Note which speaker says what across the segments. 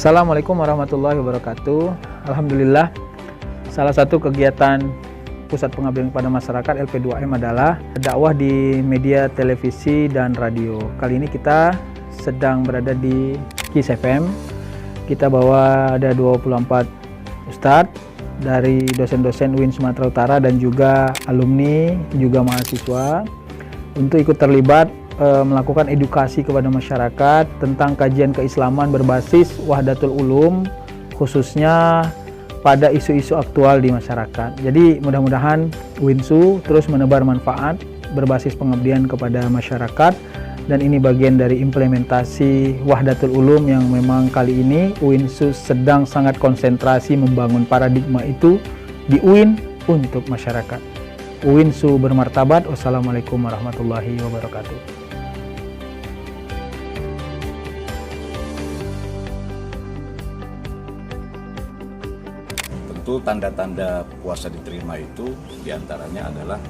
Speaker 1: Assalamualaikum warahmatullahi wabarakatuh. Alhamdulillah, salah satu kegiatan Pusat Pengabdian kepada Masyarakat LP2M adalah dakwah di media televisi dan radio. Kali ini kita sedang berada di KIS FM. Kita bawa ada 24 ustadz dari dosen-dosen UIN Sumatera Utara dan juga alumni, juga mahasiswa untuk ikut terlibat melakukan edukasi kepada masyarakat tentang kajian keislaman berbasis Wahdatul Ulum, khususnya pada isu-isu aktual di masyarakat. Jadi mudah-mudahan UINSU terus menebar manfaat berbasis pengabdian kepada masyarakat, dan ini bagian dari implementasi Wahdatul Ulum yang memang kali ini UINSU sedang sangat konsentrasi membangun paradigma itu di UIN untuk masyarakat. UINSU bermartabat. Wassalamualaikum warahmatullahi wabarakatuh.
Speaker 2: Tentu tanda-tanda puasa diterima itu diantaranya adalah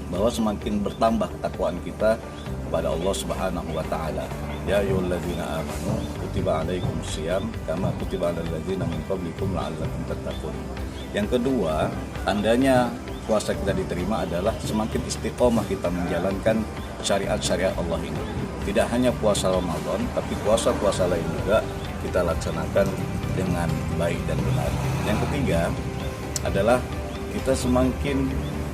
Speaker 2: bahwa semakin bertambah ketakwaan kita kepada Allah Subhanahu wa Ta'ala. Ya ayyuhalladzina amanu kutiba alaikumusiyam kama kutiba alal ladzina min qablikum la'allakum tattaqun. Yang kedua, tandanya puasa kita diterima adalah semakin istiqomah kita menjalankan syariat-syariat Allah ini. Tidak hanya puasa Ramadan, tapi puasa-puasa lain juga kita laksanakan dengan baik dan benar. Yang ketiga adalah kita semakin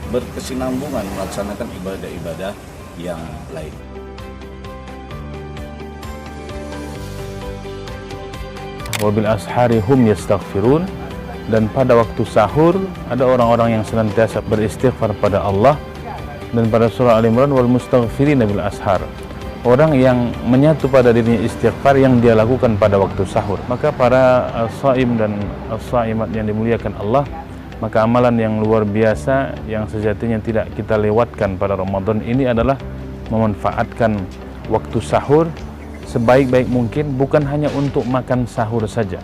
Speaker 2: berkesinambungan melaksanakan ibadah-ibadah yang lain.
Speaker 3: Wabil ashari hum yastaghfirun, dan pada waktu sahur ada orang-orang yang senantiasa beristighfar pada Allah, dan pada surah Al-Imran wal mustaghfirina bil ashar, orang yang menyatu pada dirinya istighfar yang dia lakukan pada waktu sahur. Maka para shaim dan shaimat yang dimuliakan Allah, maka amalan yang luar biasa yang sejatinya tidak kita lewatkan pada Ramadan ini adalah memanfaatkan waktu sahur sebaik-baik mungkin, bukan hanya untuk makan sahur saja,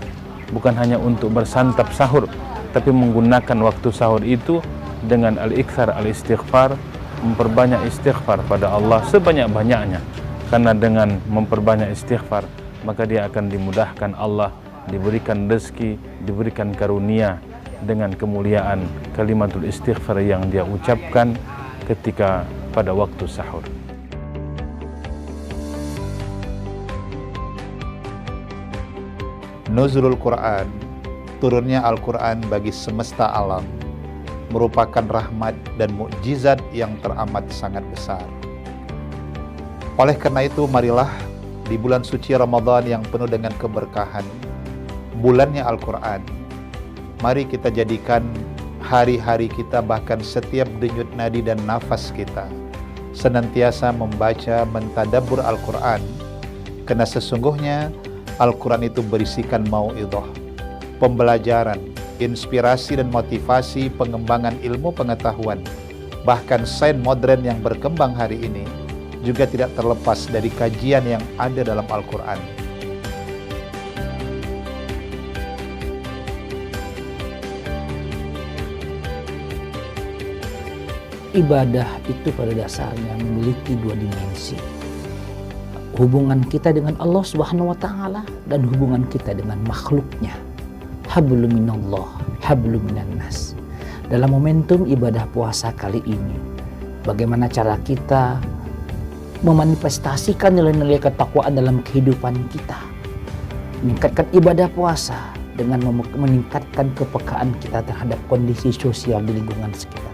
Speaker 3: bukan hanya untuk bersantap sahur, tapi menggunakan waktu sahur itu dengan al-ikthar al-istighfar, memperbanyak istighfar pada Allah sebanyak-banyaknya. Karena dengan memperbanyak istighfar, maka dia akan dimudahkan Allah, diberikan rezeki, diberikan karunia dengan kemuliaan kalimatul istighfar yang dia ucapkan ketika pada waktu sahur.
Speaker 4: Nuzulul Quran, turunnya Al-Quran bagi semesta alam, merupakan rahmat dan mukjizat yang teramat sangat besar. Oleh karena itu, marilah di bulan suci Ramadan yang penuh dengan keberkahan, bulannya Al-Quran, mari kita jadikan hari-hari kita, bahkan setiap denyut nadi dan nafas kita, senantiasa membaca, mentadabbur Al-Quran, karena sesungguhnya Al-Quran itu berisikan mau'idhah, pembelajaran, inspirasi dan motivasi, pengembangan ilmu pengetahuan. Bahkan sains modern yang berkembang hari ini juga tidak terlepas dari kajian yang ada dalam Al-Quran.
Speaker 5: Ibadah itu pada dasarnya memiliki dua dimensi. Hubungan kita dengan Allah Subhanahu wa Ta'ala dan hubungan kita dengan makhluknya. Hablum minallah, hablum minan nas. Dalam momentum ibadah puasa kali ini, bagaimana cara kita memanifestasikan nilai-nilai ketakwaan dalam kehidupan kita, meningkatkan ibadah puasa dengan meningkatkan kepekaan kita terhadap kondisi sosial di lingkungan sekitar.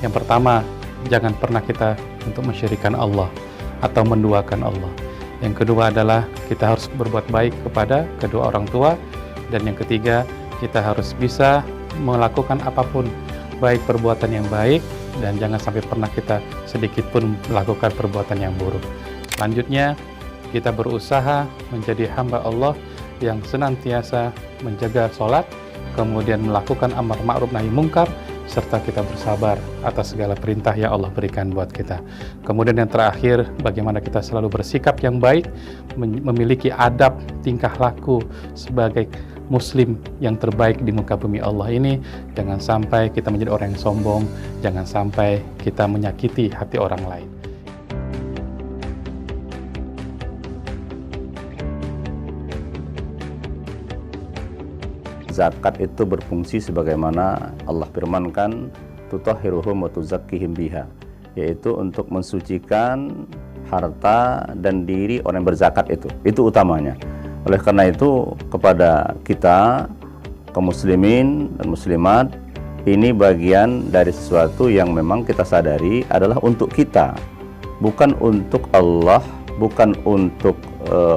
Speaker 6: Yang pertama, jangan pernah kita untuk mensyirikkan Allah atau menduakan Allah. Yang kedua adalah kita harus berbuat baik kepada kedua orang tua. Dan yang ketiga, kita harus bisa melakukan apapun, baik perbuatan yang baik, dan jangan sampai pernah kita sedikit pun melakukan perbuatan yang buruk. Selanjutnya, kita berusaha menjadi hamba Allah yang senantiasa menjaga sholat, kemudian melakukan amar ma'ruf nahi mungkar, serta kita bersabar atas segala perintah yang Allah berikan buat kita. Kemudian yang terakhir, bagaimana kita selalu bersikap yang baik, memiliki adab tingkah laku sebagai muslim yang terbaik di muka bumi Allah ini. Jangan sampai kita menjadi orang yang sombong, jangan sampai kita menyakiti hati orang lain.
Speaker 7: zakat itu berfungsi sebagaimana Allah firmankan, tutahhiruhum wa tuzakkihim biha, yaitu untuk mensucikan harta dan diri orang yang berzakat itu utamanya. Oleh karena itu kepada kita kaum muslimin dan muslimat, ini bagian dari sesuatu yang memang kita sadari adalah untuk kita, bukan untuk Allah, bukan untuk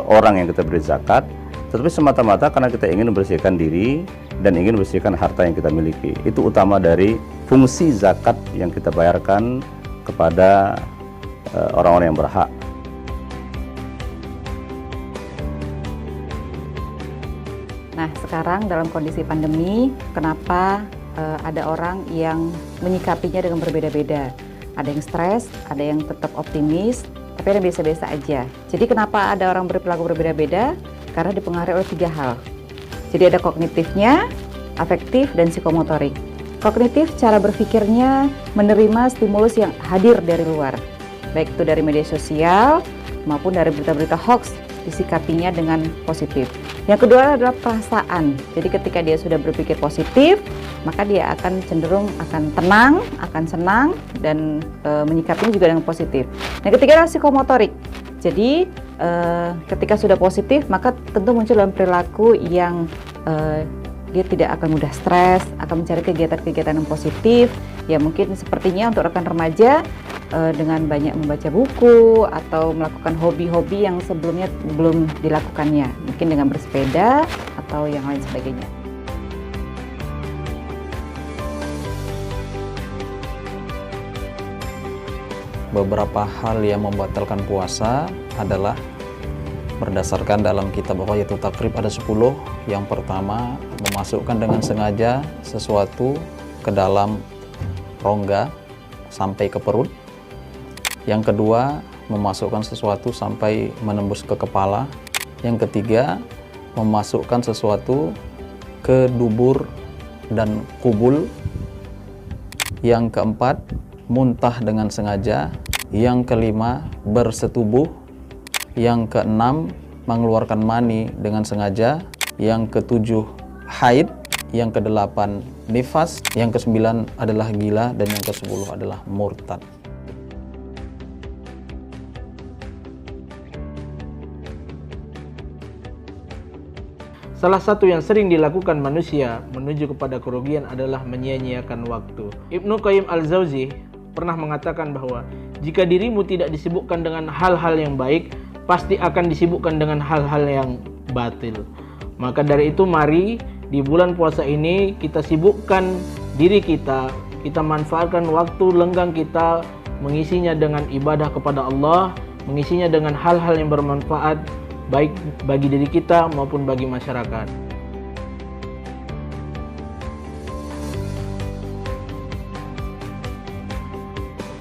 Speaker 7: orang yang kita beri zakat, tetapi semata-mata karena kita ingin membersihkan diri dan ingin membersihkan harta yang kita miliki. Itu utama dari fungsi zakat yang kita bayarkan kepada orang-orang yang berhak.
Speaker 8: Nah, sekarang dalam kondisi pandemi, kenapa ada orang yang menyikapinya dengan berbeda-beda? Ada yang stres, ada yang tetap optimis, tapi ada yang biasa-biasa aja. Jadi kenapa ada orang berperilaku berbeda-beda? Karena dipengaruhi oleh 3 hal. Jadi ada kognitifnya, afektif, dan psikomotorik. Kognitif, cara berpikirnya menerima stimulus yang hadir dari luar, baik itu dari media sosial maupun dari berita-berita hoax, disikapinya dengan positif. Yang kedua adalah perasaan. Jadi ketika dia sudah berpikir positif, maka dia akan cenderung akan tenang, akan senang, dan menyikapinya juga dengan positif. Yang ketiga adalah psikomotorik. Jadi ketika sudah positif, maka tentu muncul dalam perilaku yang dia tidak akan mudah stres, akan mencari kegiatan-kegiatan yang positif. Ya mungkin sepertinya untuk rekan remaja dengan banyak membaca buku atau melakukan hobi-hobi yang sebelumnya belum dilakukannya, mungkin dengan bersepeda atau yang lain sebagainya.
Speaker 9: Beberapa hal yang membatalkan puasa adalah berdasarkan dalam kitab Ghayatul Taqrib ada 10. Yang pertama, memasukkan dengan sengaja sesuatu ke dalam rongga sampai ke perut. Yang kedua, memasukkan sesuatu sampai menembus ke kepala. Yang ketiga, memasukkan sesuatu ke dubur dan kubul. Yang keempat, muntah dengan sengaja. Yang kelima, bersetubuh. Yang keenam, mengeluarkan mani dengan sengaja. Yang ketujuh, haid. Yang kedelapan, nifas. Yang kesembilan adalah gila. Dan yang ke-10 adalah murtad.
Speaker 1: Salah satu yang sering dilakukan manusia menuju kepada kerugian adalah menyia-nyiakan waktu. Ibnu Qayyim al-Jauzi pernah mengatakan bahwa jika dirimu tidak disibukkan dengan hal-hal yang baik, pasti akan disibukkan dengan hal-hal yang batil. Maka dari itu mari di bulan puasa ini kita sibukkan diri kita manfaatkan waktu lenggang kita, mengisinya dengan ibadah kepada Allah, mengisinya dengan hal-hal yang bermanfaat baik bagi diri kita maupun bagi masyarakat.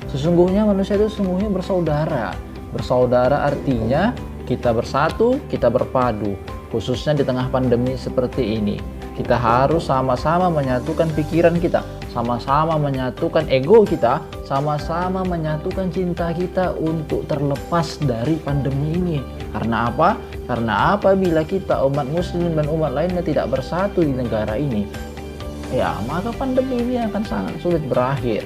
Speaker 5: Sesungguhnya manusia itu sesungguhnya bersaudara. Bersaudara artinya kita bersatu, kita berpadu. Khususnya di tengah pandemi seperti ini. Kita harus sama-sama menyatukan pikiran kita, sama-sama menyatukan ego kita, sama-sama menyatukan cinta kita untuk terlepas dari pandemi ini. Karena apa? Karena apabila kita umat muslim dan umat lainnya tidak bersatu di negara ini, ya maka pandemi ini akan sangat sulit berakhir.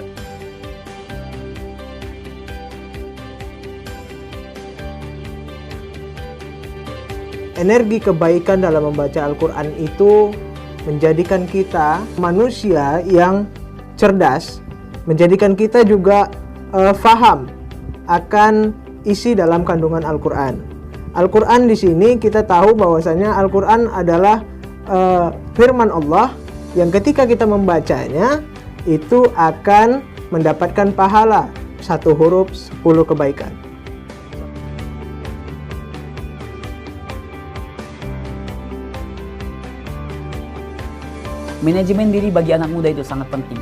Speaker 10: Energi kebaikan dalam membaca Al-Quran itu menjadikan kita manusia yang cerdas, menjadikan kita juga faham akan isi dalam kandungan Al-Quran. Al-Quran di sini kita tahu bahwasanya Al-Quran adalah firman Allah yang ketika kita membacanya itu akan mendapatkan pahala 1 huruf 10 kebaikan.
Speaker 11: Manajemen diri bagi anak muda itu sangat penting.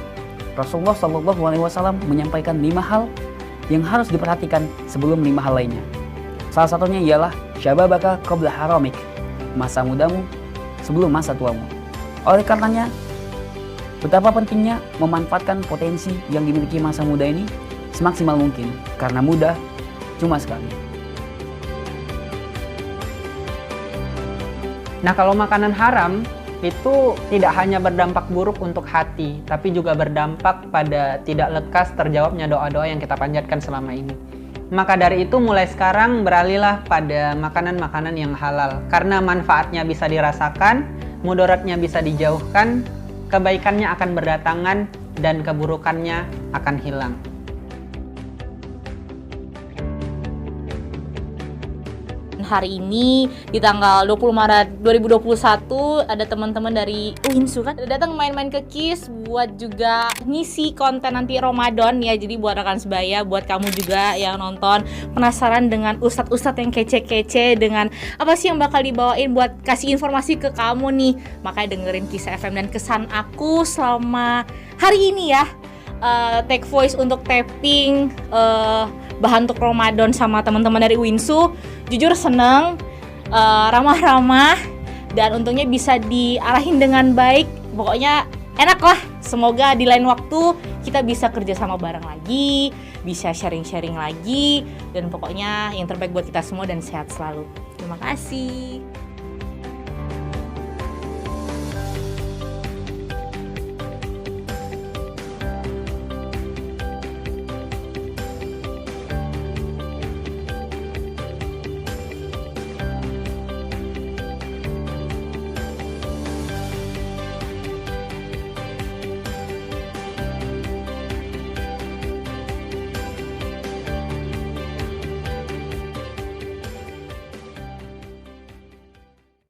Speaker 11: Rasulullah SAW menyampaikan 5 hal yang harus diperhatikan sebelum 5 hal lainnya. Salah satunya ialah syababaka qabla haramik, masa mudamu sebelum masa tuamu. Oleh karenanya, betapa pentingnya memanfaatkan potensi yang dimiliki masa muda ini semaksimal mungkin, karena muda cuma sekali.
Speaker 12: Nah, kalau makanan haram itu tidak hanya berdampak buruk untuk hati, tapi juga berdampak pada tidak lekas terjawabnya doa-doa yang kita panjatkan selama ini. Maka dari itu mulai sekarang beralihlah pada makanan-makanan yang halal, karena manfaatnya bisa dirasakan, mudaratnya bisa dijauhkan, kebaikannya akan berdatangan, dan keburukannya akan hilang.
Speaker 13: Hari ini di tanggal 20 Maret 2021 ada teman-teman dari UINSU kan datang main-main ke KIS buat juga ngisi konten nanti Ramadan ya. Jadi buat rekan sebaya, buat kamu juga yang nonton penasaran dengan ustadz-ustadz yang kece-kece, dengan apa sih yang bakal dibawain buat kasih informasi ke kamu nih, makanya dengerin KIS FM. Dan kesan aku selama hari ini ya, take voice untuk tapping bahan untuk Ramadan sama teman-teman dari UINSU, jujur seneng, ramah-ramah, dan untungnya bisa diarahin dengan baik. Pokoknya enak lah. Semoga di lain waktu kita bisa kerja sama bareng lagi, bisa sharing-sharing lagi, dan pokoknya yang terbaik buat kita semua dan sehat selalu. Terima kasih.